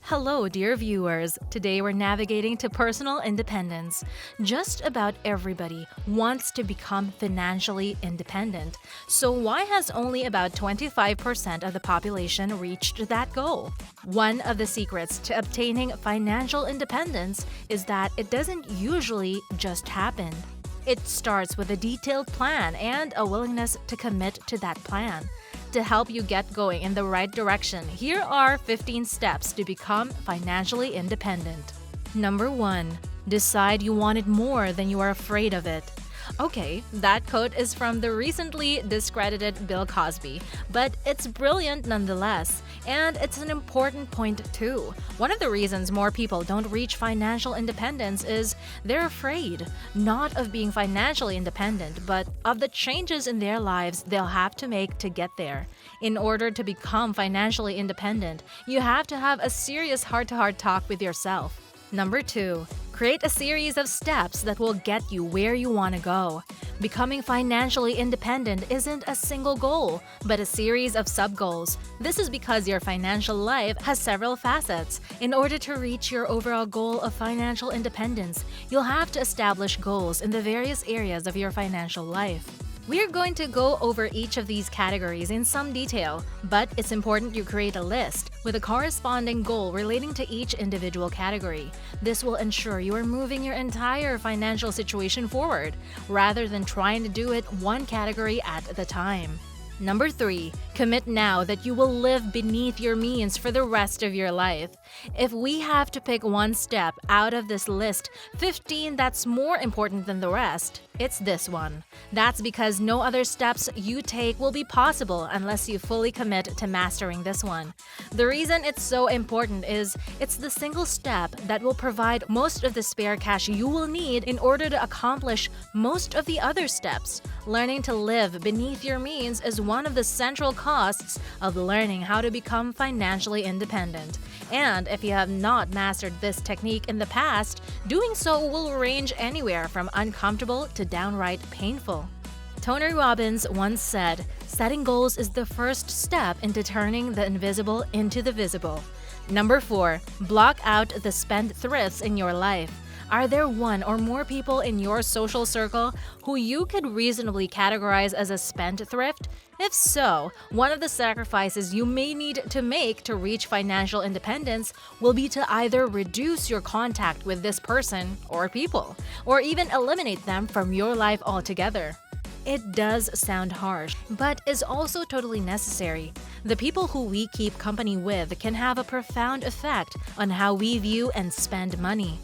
Hello, dear viewers. Today we're navigating to personal independence. Just about everybody wants to become financially independent. So why has only about 25% of the population reached that goal? One of the secrets to obtaining financial independence is that it doesn't usually just happen. It starts with a detailed plan and a willingness to commit to that plan. To help you get going in the right direction, here are 15 steps to become financially independent. Number 1. Decide you want it more than you are afraid of it. Okay, that quote is from the recently discredited Bill Cosby, but it's brilliant nonetheless, and it's an important point too. One of the reasons more people don't reach financial independence is they're afraid, not of being financially independent, but of the changes in their lives they'll have to make to get there. In order to become financially independent, you have to have a serious heart-to-heart talk with yourself. Number 2. Create a series of steps that will get you where you want to go. Becoming financially independent isn't a single goal, but a series of sub-goals. This is because your financial life has several facets. In order to reach your overall goal of financial independence, you'll have to establish goals in the various areas of your financial life. We're going to go over each of these categories in some detail, but it's important you create a list with a corresponding goal relating to each individual category. This will ensure you are moving your entire financial situation forward, rather than trying to do it one category at a time. Number 3. Commit now that you will live beneath your means for the rest of your life. If we have to pick one step out of this list, 15 that's more important than the rest, it's this one. That's because no other steps you take will be possible unless you fully commit to mastering this one. The reason it's so important is it's the single step that will provide most of the spare cash you will need in order to accomplish most of the other steps. Learning to live beneath your means is one of the central costs of learning how to become financially independent. And if you have not mastered this technique in the past, doing so will range anywhere from uncomfortable to downright painful. Tony Robbins once said, "Setting goals is the first step into turning the invisible into the visible." Number 4. Block out the spendthrifts in your life. Are there one or more people in your social circle who you could reasonably categorize as a spendthrift? If so, one of the sacrifices you may need to make to reach financial independence will be to either reduce your contact with this person or people, or even eliminate them from your life altogether. It does sound harsh, but is also totally necessary. The people who we keep company with can have a profound effect on how we view and spend money.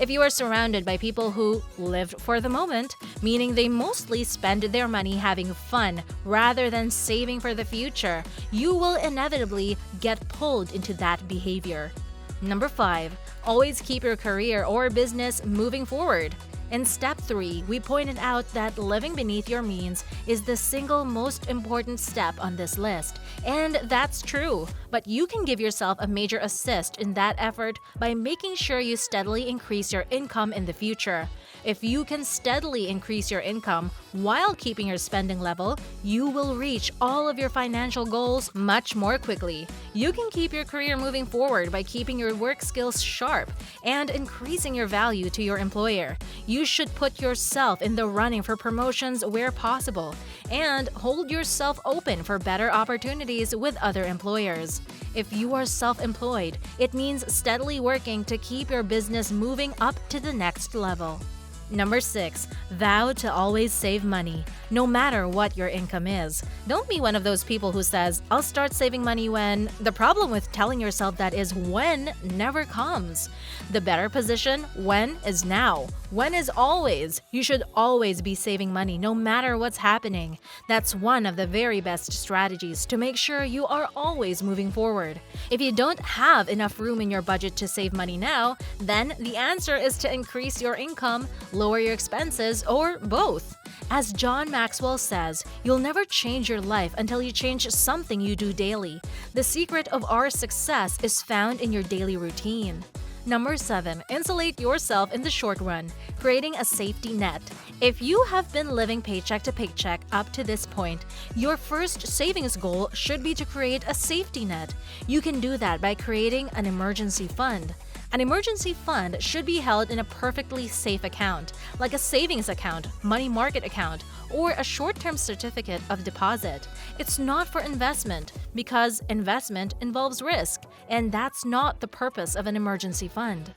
If you are surrounded by people who live for the moment, meaning they mostly spend their money having fun rather than saving for the future, you will inevitably get pulled into that behavior. Number 5. Always keep your career or business moving forward. In step 3, we pointed out that living beneath your means is the single most important step on this list. And that's true, but you can give yourself a major assist in that effort by making sure you steadily increase your income in the future. If you can steadily increase your income while keeping your spending level, you will reach all of your financial goals much more quickly. You can keep your career moving forward by keeping your work skills sharp and increasing your value to your employer. You should put yourself in the running for promotions where possible, and hold yourself open for better opportunities with other employers. If you are self-employed, it means steadily working to keep your business moving up to the next level. Number 6. Vow to always save money, no matter what your income is. Don't be one of those people who says, "I'll start saving money when..." The problem with telling yourself that is when never comes. The better position, when, is now. When is always. You should always be saving money no matter what's happening. That's one of the very best strategies to make sure you are always moving forward. If you don't have enough room in your budget to save money now, then the answer is to increase your income, lower your expenses, or both. As John Maxwell says, you'll never change your life until you change something you do daily. The secret of our success is found in your daily routine. Number 7. Insulate yourself in the short run, creating a safety net. If you have been living paycheck to paycheck up to this point, your first savings goal should be to create a safety net. You can do that by creating an emergency fund. An emergency fund should be held in a perfectly safe account, like a savings account, money market account, or a short-term certificate of deposit. It's not for investment because investment involves risk, and that's not the purpose of an emergency fund.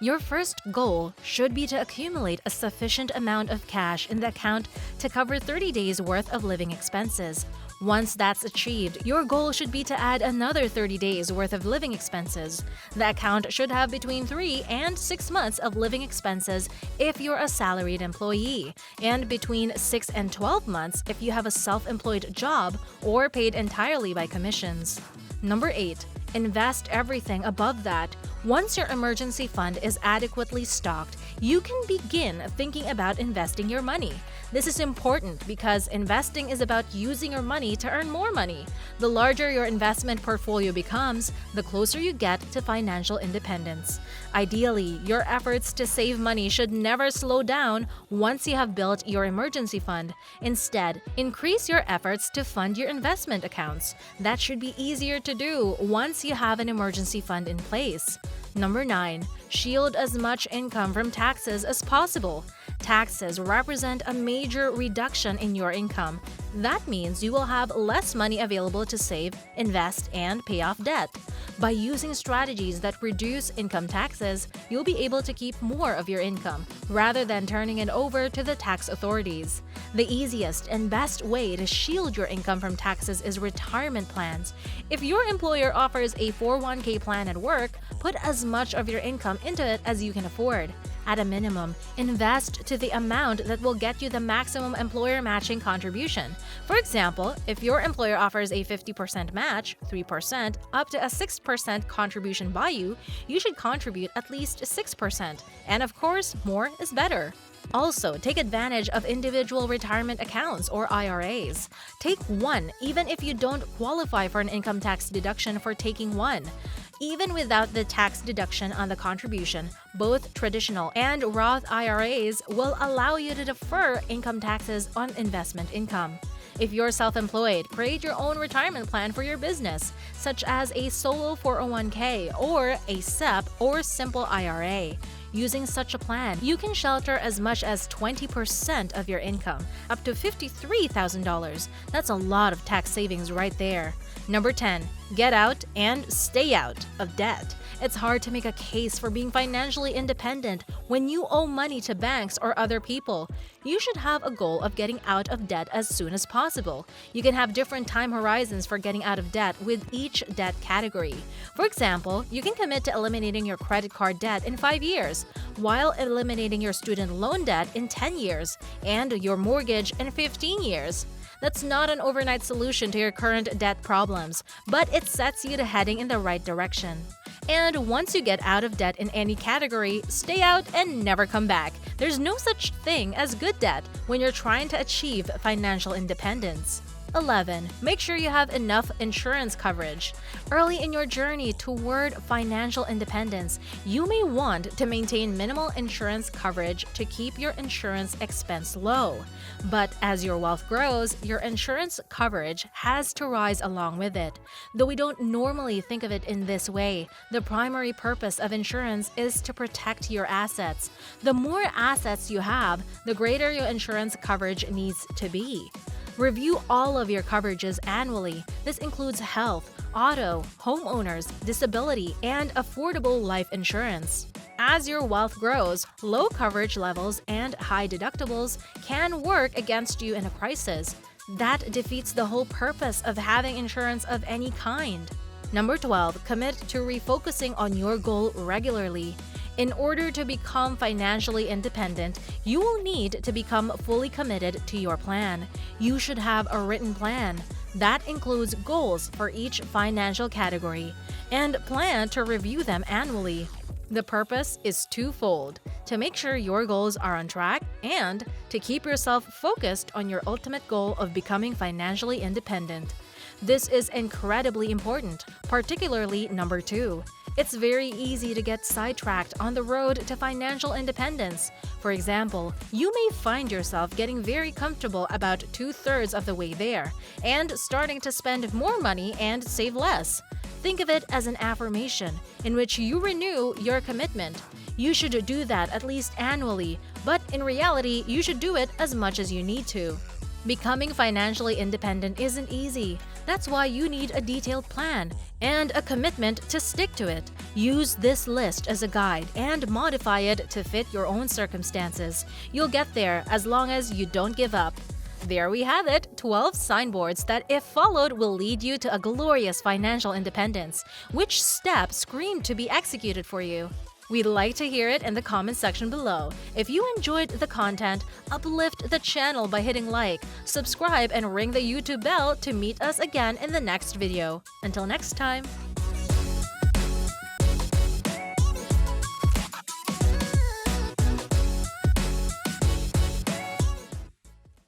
Your first goal should be to accumulate a sufficient amount of cash in the account to cover 30 days' worth of living expenses. Once that's achieved, your goal should be to add another 30 days worth of living expenses. The account should have between 3 and 6 months of living expenses if you're a salaried employee, and between 6 and 12 months if you have a self-employed job or paid entirely by commissions. Number 8. Invest everything above that. Once your emergency fund is adequately stocked, you can begin thinking about investing your money. This is important because investing is about using your money to earn more money. The larger your investment portfolio becomes, the closer you get to financial independence. Ideally, your efforts to save money should never slow down once you have built your emergency fund. Instead, increase your efforts to fund your investment accounts. That should be easier to do once you have an emergency fund in place. Number 9. Shield as much income from taxes as possible. Taxes represent a major reduction in your income. That means you will have less money available to save, invest, and pay off debt. By using strategies that reduce income taxes, you'll be able to keep more of your income rather than turning it over to the tax authorities. The easiest and best way to shield your income from taxes is retirement plans. If your employer offers a 401k plan at work, put as much of your income into it as you can afford. At a minimum, invest to the amount that will get you the maximum employer matching contribution. For example, if your employer offers a 50% match, 3%, up to a 6% contribution by you, you should contribute at least 6%. And of course, more is better. Also, take advantage of individual retirement accounts or IRAs. Take one, even if you don't qualify for an income tax deduction for taking one. Even without the tax deduction on the contribution, both traditional and Roth IRAs will allow you to defer income taxes on investment income. If you're self-employed, create your own retirement plan for your business, such as a solo 401k or a SEP or simple IRA. Using such a plan, you can shelter as much as 20% of your income, up to $53,000. That's a lot of tax savings right there. Number 10. Get out and stay out of debt. It's hard to make a case for being financially independent when you owe money to banks or other people. You should have a goal of getting out of debt as soon as possible. You can have different time horizons for getting out of debt with each debt category. For example, you can commit to eliminating your credit card debt in 5 years, while eliminating your student loan debt in 10 years, and your mortgage in 15 years. That's not an overnight solution to your current debt problems, but it sets you to heading in the right direction. And once you get out of debt in any category, stay out and never come back. There's no such thing as good debt when you're trying to achieve financial independence. 11. Make sure you have enough insurance coverage. Early in your journey toward financial independence, you may want to maintain minimal insurance coverage to keep your insurance expense low. But as your wealth grows, your insurance coverage has to rise along with it. Though we don't normally think of it in this way, the primary purpose of insurance is to protect your assets. The more assets you have, the greater your insurance coverage needs to be. Review all of your coverages annually. This includes health, auto, homeowners, disability, and affordable life insurance. As your wealth grows, low coverage levels and high deductibles can work against you in a crisis. That defeats the whole purpose of having insurance of any kind. Number 12. Commit to refocusing on your goal regularly. In order to become financially independent, you will need to become fully committed to your plan. You should have a written plan. That includes goals for each financial category, and plan to review them annually. The purpose is twofold: to make sure your goals are on track and to keep yourself focused on your ultimate goal of becoming financially independent. This is incredibly important, particularly number 2. It's very easy to get sidetracked on the road to financial independence. For example, you may find yourself getting very comfortable about 2/3 of the way there and starting to spend more money and save less. Think of it as an affirmation in which you renew your commitment. You should do that at least annually, but in reality, you should do it as much as you need to. Becoming financially independent isn't easy. That's why you need a detailed plan and a commitment to stick to it. Use this list as a guide and modify it to fit your own circumstances. You'll get there as long as you don't give up. There we have it, 12 signboards that, if followed, will lead you to a glorious financial independence. Which steps scream to be executed for you? We'd like to hear it in the comment section below. If you enjoyed the content, uplift the channel by hitting like, subscribe, and ring the YouTube bell to meet us again in the next video. Until next time!